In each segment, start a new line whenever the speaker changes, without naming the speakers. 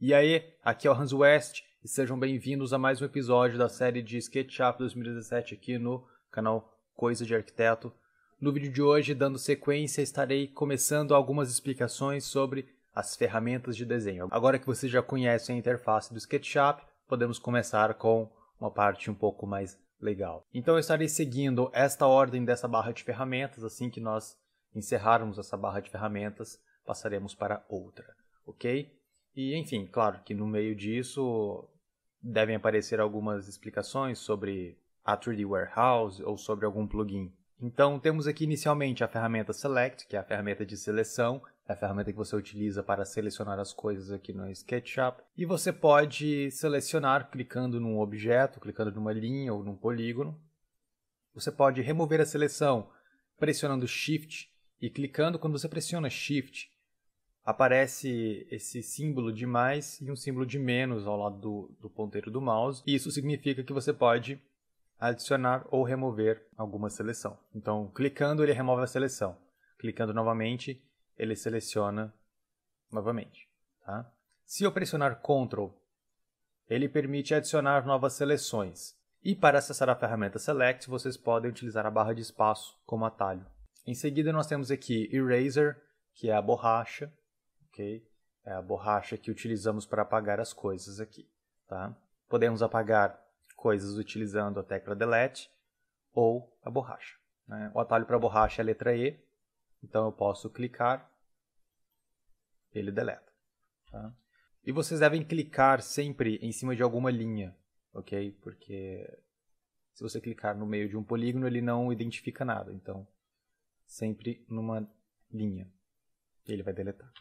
E aí, aqui é o Hans West e sejam bem-vindos a mais um episódio da série de SketchUp 2017 aqui no canal Coisa de Arquiteto. No vídeo de hoje, dando sequência, estarei começando algumas explicações sobre as ferramentas de desenho. Agora que vocês já conhecem a interface do SketchUp, podemos começar com uma parte um pouco mais legal. Então eu estarei seguindo esta ordem dessa barra de ferramentas. Assim que nós encerrarmos essa barra de ferramentas, passaremos para outra, ok? E, enfim, claro que no meio disso devem aparecer algumas explicações sobre a 3D Warehouse ou sobre algum plugin. Então, temos aqui inicialmente a ferramenta Select, que é a ferramenta de seleção, é a ferramenta que você utiliza para selecionar as coisas aqui no SketchUp. E você pode selecionar clicando num objeto, clicando numa linha ou num polígono. Você pode remover a seleção pressionando Shift e clicando. Quando você pressiona Shift, aparece esse símbolo de mais e um símbolo de menos ao lado do ponteiro do mouse. E isso significa que você pode adicionar ou remover alguma seleção. Então, clicando, ele remove a seleção. Clicando novamente, ele seleciona novamente. Tá? Se eu pressionar Ctrl, ele permite adicionar novas seleções. E para acessar a ferramenta Select, vocês podem utilizar a barra de espaço como atalho. Em seguida, nós temos aqui Eraser, que é a borracha. Okay? É a borracha que utilizamos para apagar as coisas aqui. Tá? Podemos apagar coisas utilizando a tecla Delete ou a borracha. Né? O atalho para a borracha é a letra E, então eu posso clicar, ele deleta. Tá? E vocês devem clicar sempre em cima de alguma linha, ok? Porque se você clicar no meio de um polígono, ele não identifica nada. Então, sempre numa linha, ele vai deletar.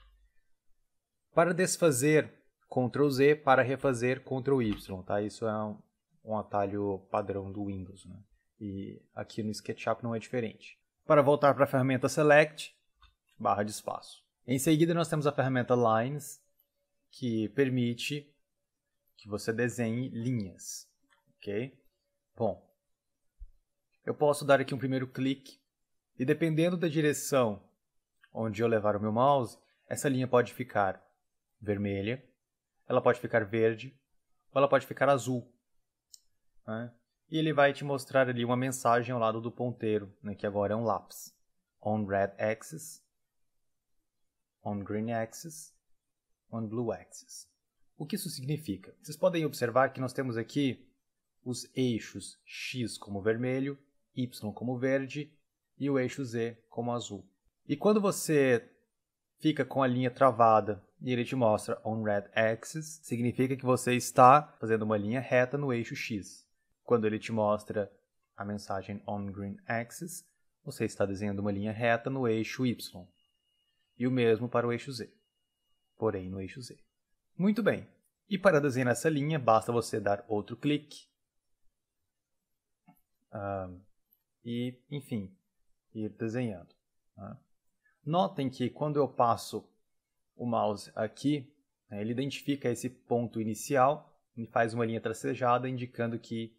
Para desfazer, Ctrl Z, para refazer, Ctrl Y. Tá? Isso é um atalho padrão do Windows. Né? E aqui no SketchUp não é diferente. Para voltar para a ferramenta Select, barra de espaço. Em seguida, nós temos a ferramenta Lines, que permite que você desenhe linhas. Ok? Bom, eu posso dar aqui um primeiro clique, e dependendo da direção onde eu levar o meu mouse, essa linha pode ficar vermelha, ela pode ficar verde, ou ela pode ficar azul. Né? E ele vai te mostrar ali uma mensagem ao lado do ponteiro, né, que agora é um lápis. On red axis, on green axis, on blue axis. O que isso significa? Vocês podem observar que nós temos aqui os eixos X como vermelho, Y como verde e o eixo Z como azul. E quando você fica com a linha travada e ele te mostra on red axis, significa que você está fazendo uma linha reta no eixo X. Quando ele te mostra a mensagem on green axis, você está desenhando uma linha reta no eixo Y. E o mesmo para o eixo Z, porém no eixo Z. Muito bem. E para desenhar essa linha, basta você dar outro clique. E, enfim, ir desenhando. Tá? Notem que quando eu passo o mouse aqui, né, ele identifica esse ponto inicial e faz uma linha tracejada, indicando que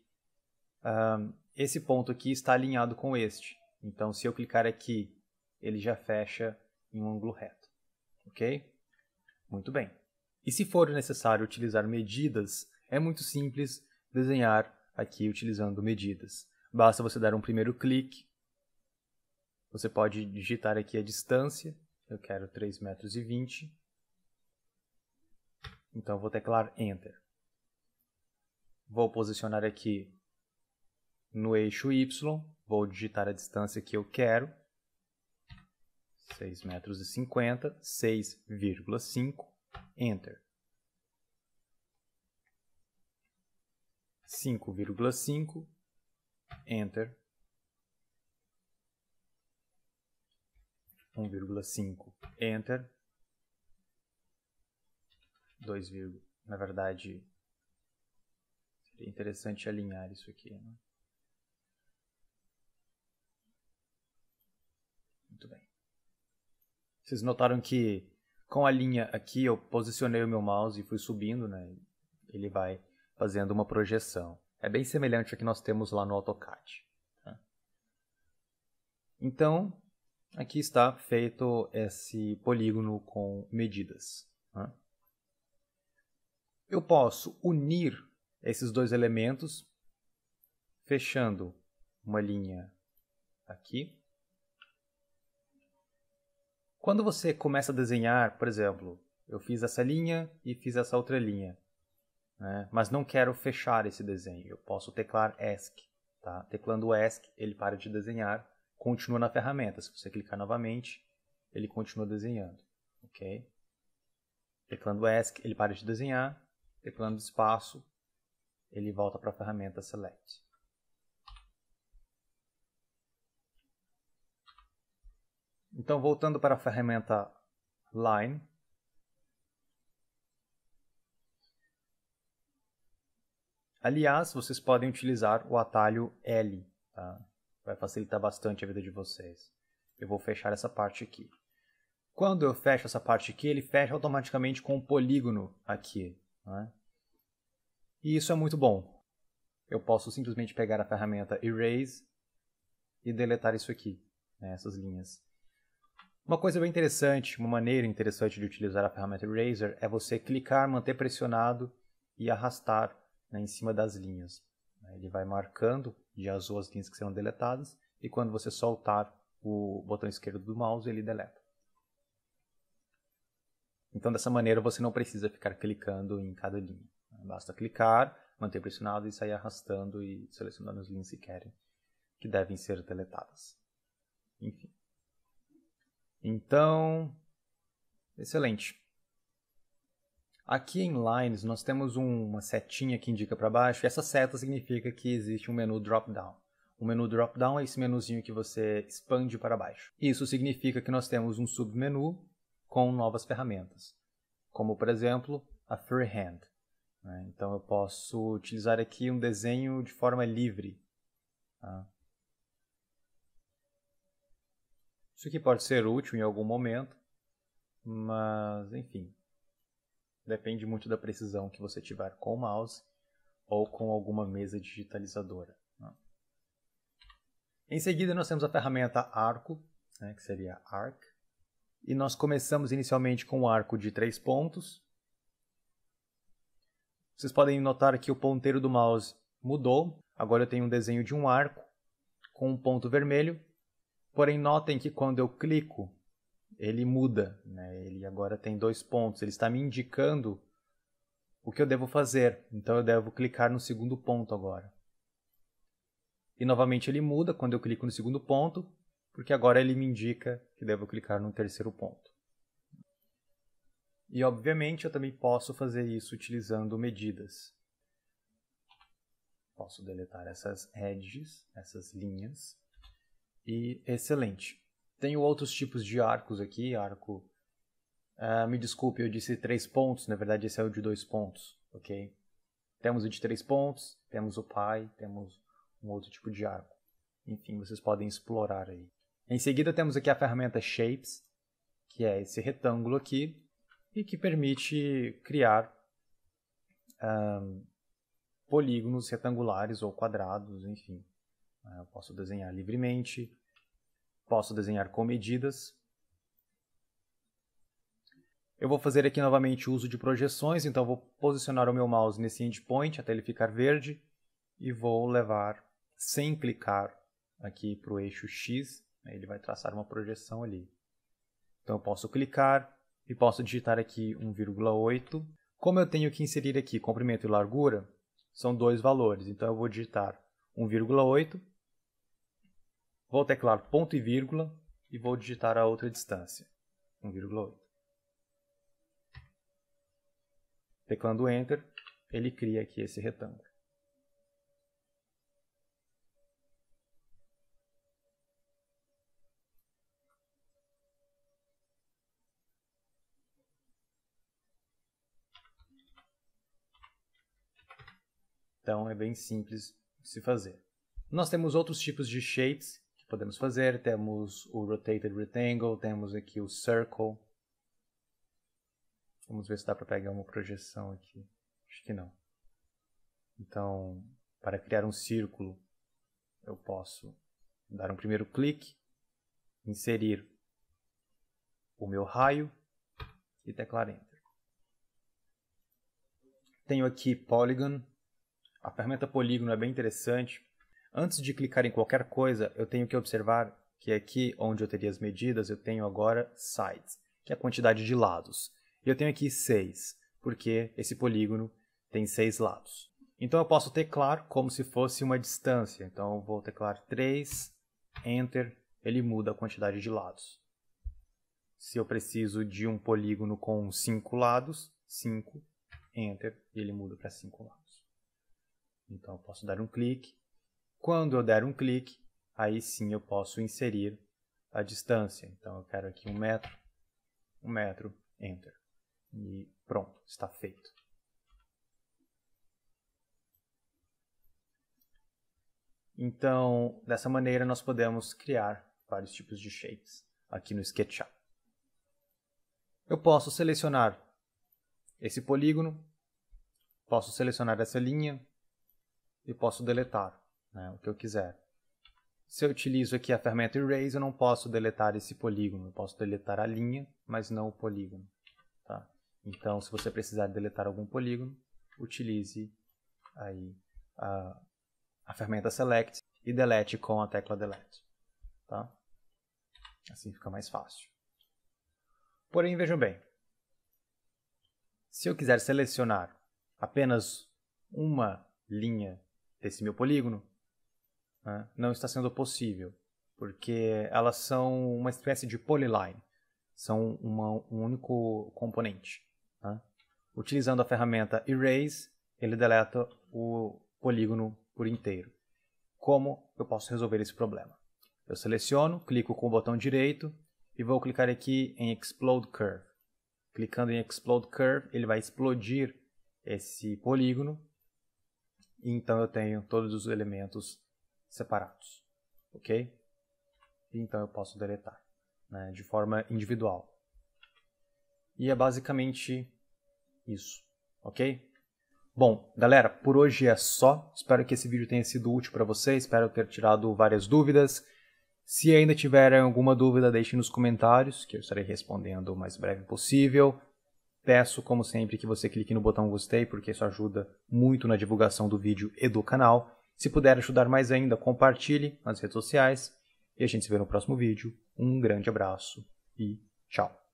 esse ponto aqui está alinhado com este. Então, se eu clicar aqui, ele já fecha em um ângulo reto. Ok? Muito bem. E se for necessário utilizar medidas, é muito simples desenhar aqui utilizando medidas. Basta você dar um primeiro clique. Você pode digitar aqui a distância. Eu quero 3,20 metros. Então, eu vou teclar Enter. Vou posicionar aqui no eixo Y. Vou digitar a distância que eu quero. 6,50 metros, 6,5. Enter. 5,5. Enter. 1,5. Enter. 2, na verdade, seria interessante alinhar isso aqui. Né? Muito bem. Vocês notaram que com a linha aqui eu posicionei o meu mouse e fui subindo, né? Ele vai fazendo uma projeção. É bem semelhante ao que nós temos lá no AutoCAD. Tá? Então, aqui está feito esse polígono com medidas. Tá? Eu posso unir esses dois elementos fechando uma linha aqui. Quando você começa a desenhar, por exemplo, eu fiz essa linha e fiz essa outra linha, né? Mas não quero fechar esse desenho, eu posso teclar ESC. Tá? Teclando ESC, ele para de desenhar, continua na ferramenta. Se você clicar novamente, ele continua desenhando. Okay? Teclando ESC, ele para de desenhar, teclando espaço, ele volta para a ferramenta Select. Então, voltando para a ferramenta Line, aliás, vocês podem utilizar o atalho L, tá? Vai facilitar bastante a vida de vocês. Eu vou fechar essa parte aqui. Quando eu fecho essa parte aqui, ele fecha automaticamente com um polígono aqui, né? E isso é muito bom. Eu posso simplesmente pegar a ferramenta Erase e deletar isso aqui, né, essas linhas. Uma coisa bem interessante, uma maneira interessante de utilizar a ferramenta Eraser é você clicar, manter pressionado e arrastar, né, em cima das linhas. Ele vai marcando de azul as linhas que serão deletadas e quando você soltar o botão esquerdo do mouse, ele deleta. Então, dessa maneira, você não precisa ficar clicando em cada linha. Basta clicar, manter pressionado e sair arrastando e selecionando as linhas que devem ser deletadas. Enfim. Então, excelente. Aqui em Lines, nós temos uma setinha que indica para baixo, e essa seta significa que existe um menu drop-down. O menu drop-down é esse menuzinho que você expande para baixo. Isso significa que nós temos um submenu com novas ferramentas, como, por exemplo, a Freehand. Então, eu posso utilizar aqui um desenho de forma livre. Tá? Isso aqui pode ser útil em algum momento, mas, enfim, depende muito da precisão que você tiver com o mouse ou com alguma mesa digitalizadora. Em seguida, nós temos a ferramenta Arco, né, que seria Arc, e nós começamos inicialmente com um arco de 3 pontos. Vocês podem notar que o ponteiro do mouse mudou. Agora eu tenho um desenho de um arco com um ponto vermelho. Porém, notem que quando eu clico, ele muda, né? Ele agora tem 2 pontos. Ele está me indicando o que eu devo fazer. Então, eu devo clicar no segundo ponto agora. E, novamente, ele muda quando eu clico no segundo ponto, porque agora ele me indica que devo clicar no terceiro ponto. E, obviamente, eu também posso fazer isso utilizando medidas. Posso deletar essas edges, essas linhas. E excelente. Tenho outros tipos de arcos aqui. Arco, me desculpe, eu disse 3 pontos. Na verdade, esse é o de 2 pontos. Okay? Temos o de 3 pontos, temos o pi, temos um outro tipo de arco. Enfim, vocês podem explorar aí. Em seguida, temos aqui a ferramenta Shapes, que é esse retângulo aqui, e que permite criar polígonos retangulares ou quadrados, enfim. Eu posso desenhar livremente, posso desenhar com medidas. Eu vou fazer aqui novamente o uso de projeções, então vou posicionar o meu mouse nesse endpoint até ele ficar verde e vou levar, sem clicar, aqui para o eixo X, ele vai traçar uma projeção ali. Então eu posso clicar e posso digitar aqui 1,8. Como eu tenho que inserir aqui comprimento e largura, são 2 valores, então eu vou digitar 1,8, vou teclar ponto e vírgula e vou digitar a outra distância, 1,8. Teclando Enter, ele cria aqui esse retângulo. Então é bem simples de se fazer. Nós temos outros tipos de shapes que podemos fazer. Temos o Rotated Rectangle, temos aqui o Circle. Vamos ver se dá para pegar uma projeção aqui. Acho que não. Então, para criar um círculo, eu posso dar um primeiro clique, inserir o meu raio e teclar Enter. Tenho aqui Polygon. A ferramenta polígono é bem interessante. Antes de clicar em qualquer coisa, eu tenho que observar que aqui onde eu teria as medidas, eu tenho agora sides, que é a quantidade de lados. E eu tenho aqui 6, porque esse polígono tem 6 lados. Então eu posso teclar como se fosse uma distância. Então eu vou teclar 3, Enter, ele muda a quantidade de lados. Se eu preciso de um polígono com 5 lados, 5, Enter, e ele muda para 5 lados. Então eu posso dar um clique. Quando eu der um clique, aí sim eu posso inserir a distância. Então eu quero aqui 1 metro, Enter. E pronto, está feito. Então, dessa maneira nós podemos criar vários tipos de shapes aqui no SketchUp. Eu posso selecionar esse polígono, posso selecionar essa linha e posso deletar, né, o que eu quiser. Se eu utilizo aqui a ferramenta Erase, eu não posso deletar esse polígono. Eu posso deletar a linha, mas não o polígono. Tá? Então, se você precisar deletar algum polígono, utilize aí a ferramenta Select e delete com a tecla Delete. Tá? Assim fica mais fácil. Porém, vejam bem, se eu quiser selecionar apenas uma linha desse meu polígono, né, não está sendo possível, porque elas são uma espécie de polyline, são um único componente. Né? Utilizando a ferramenta Erase, ele deleta o polígono por inteiro. Como eu posso resolver esse problema? Eu seleciono, clico com o botão direito e vou clicar aqui em Explode Curve. Clicando em Explode Curve, ele vai explodir esse polígono e então eu tenho todos os elementos separados. Ok? Então eu posso deletar, né, de forma individual. E é basicamente isso. Ok? Bom, galera, por hoje é só. Espero que esse vídeo tenha sido útil para vocês. Espero ter tirado várias dúvidas. Se ainda tiverem alguma dúvida, deixem nos comentários, que eu estarei respondendo o mais breve possível. Peço, como sempre, que você clique no botão gostei, porque isso ajuda muito na divulgação do vídeo e do canal. Se puder ajudar mais ainda, compartilhe nas redes sociais. E a gente se vê no próximo vídeo. Um grande abraço e tchau!